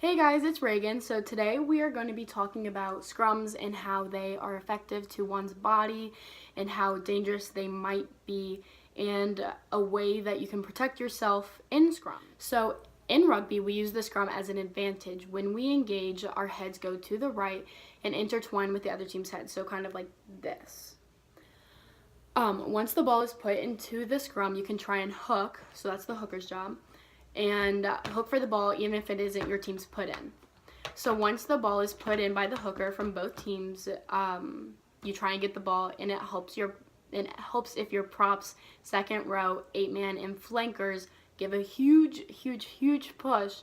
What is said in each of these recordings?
Hey guys, it's Reagan. So today we are going to be talking about scrums and how they are effective to one's body and how dangerous they might be and a way that you can protect yourself in scrum. So in rugby, we use the scrum as an advantage. When we engage, our heads go to the right and intertwine with the other team's head. So kind of like this. Once the ball is put into the scrum, you can try and hook. So that's the hooker's job. And hook for the ball even if it isn't your team's put in. So once the ball is put in by the hooker from both teams, you try and get the ball, and it helps if your props, second row, 8-man, and flankers give a huge push,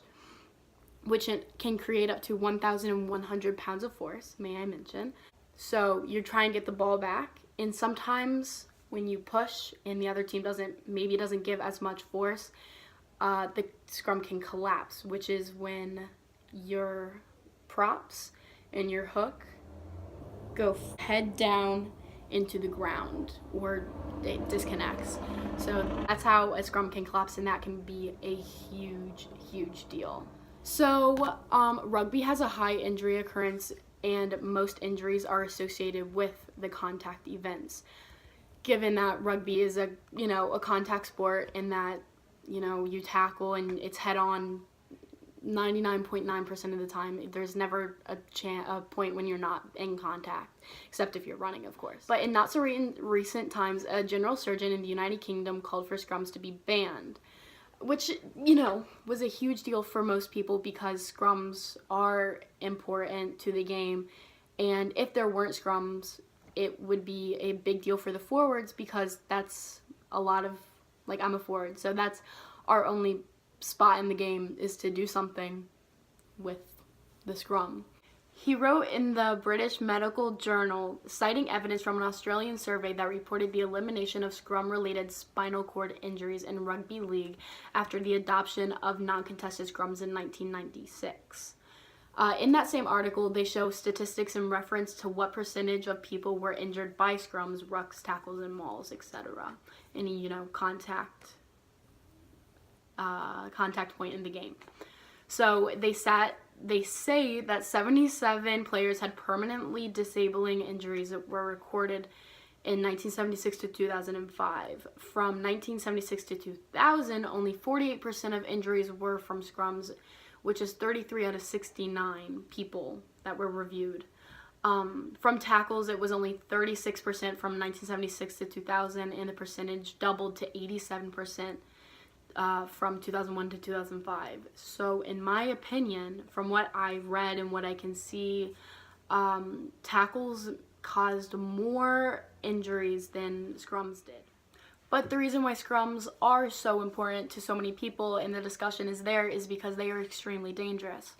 which it can create up to 1,100 pounds of force, may I mention. So you try and get the ball back, and sometimes when you push and the other team doesn't give as much force, the scrum can collapse, which is when your props and your hook go head down into the ground or it disconnects. So that's how a scrum can collapse, and that can be a huge deal. So rugby has a high injury occurrence, and most injuries are associated with the contact events. Given that rugby is a contact sport, and that you tackle and it's head on 99.9% of the time. There's never a point when you're not in contact, except if you're running, of course. But in not so recent times, a general surgeon in the United Kingdom called for scrums to be banned, which, was a huge deal for most people because scrums are important to the game. And if there weren't scrums, it would be a big deal for the forwards because that's a lot of, I'm a forward, so that's our only spot in the game is to do something with the scrum. He wrote in the British Medical Journal, citing evidence from an Australian survey that reported the elimination of scrum-related spinal cord injuries in rugby league after the adoption of non-contested scrums in 1996. In that same article, they show statistics in reference to what percentage of people were injured by scrums, rucks, tackles, and mauls, etc. Any, contact point in the game. So they say that 77 players had permanently disabling injuries that were recorded in 1976 to 2005. From 1976 to 2000, only 48% of injuries were from scrums, which is 33 out of 69 people that were reviewed. From tackles, it was only 36% from 1976 to 2000, and the percentage doubled to 87% from 2001 to 2005. So in my opinion, from what I've read and what I can see, tackles caused more injuries than scrums did. But the reason why scrums are so important to so many people and the discussion is there is because they are extremely dangerous.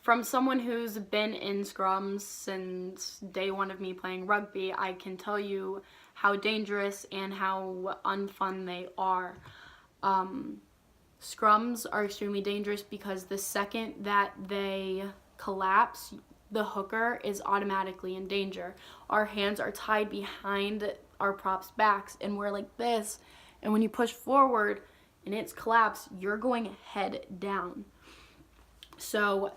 From someone who's been in scrums since day one of me playing rugby, I can tell you how dangerous and how unfun they are. Scrums are extremely dangerous because the second that they collapse, the hooker is automatically in danger. Our hands are tied behind our props' backs and we're like this, and when you push forward and it's collapsed, you're going head down. So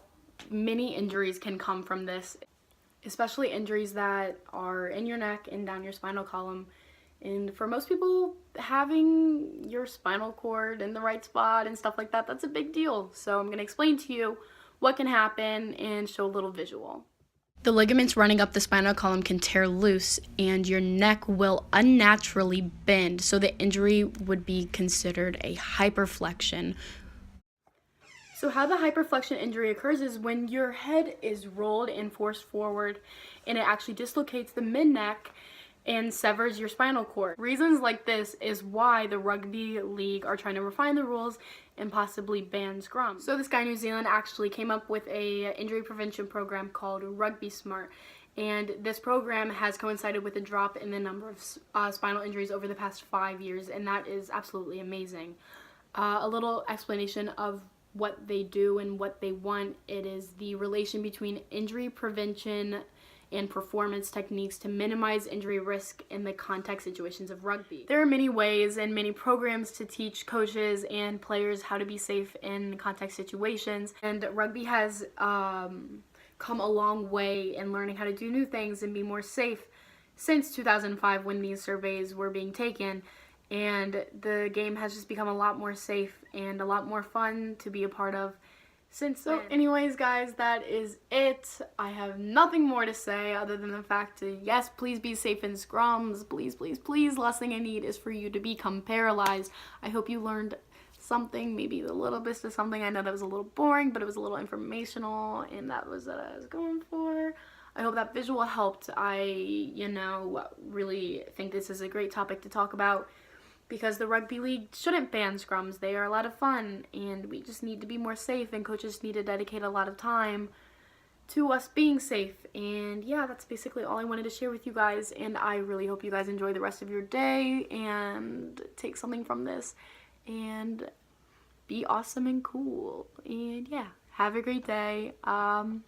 many injuries can come from this, especially injuries that are in your neck and down your spinal column. And for most people, having your spinal cord in the right spot and stuff like that, that's a big deal. So I'm going to explain to you what can happen and show a little visual. The ligaments running up the spinal column can tear loose and your neck will unnaturally bend, so the injury would be considered a hyperflexion. So how the hyperflexion injury occurs is when your head is rolled and forced forward and it actually dislocates the mid-neck and severs your spinal cord. Reasons like this is why the rugby league are trying to refine the rules and possibly ban scrum. So this guy in New Zealand actually came up with a injury prevention program called Rugby Smart, and this program has coincided with a drop in the number of spinal injuries over the past 5 years, and that is absolutely amazing. A little explanation of what they do and what they want. It is the relation between injury prevention and performance techniques to minimize injury risk in the contact situations of rugby. There are many ways and many programs to teach coaches and players how to be safe in contact situations, and rugby has come a long way in learning how to do new things and be more safe since 2005 when these surveys were being taken, and the game has just become a lot more safe and a lot more fun to be a part of since then. So anyways, guys, that is it. I have nothing more to say other than the fact that, yes, please be safe in scrums. Please, please, please. Last thing I need is for you to become paralyzed. I hope you learned something, maybe a little bit of something. I know that was a little boring, but it was a little informational, and that was what I was going for. I hope that visual helped. I, really think this is a great topic to talk about, because the rugby league shouldn't ban scrums. They are a lot of fun, and we just need to be more safe, and coaches need to dedicate a lot of time to us being safe. And yeah, that's basically all I wanted to share with you guys, and I really hope you guys enjoy the rest of your day and take something from this and be awesome and cool. And yeah, have a great day. Bye-bye.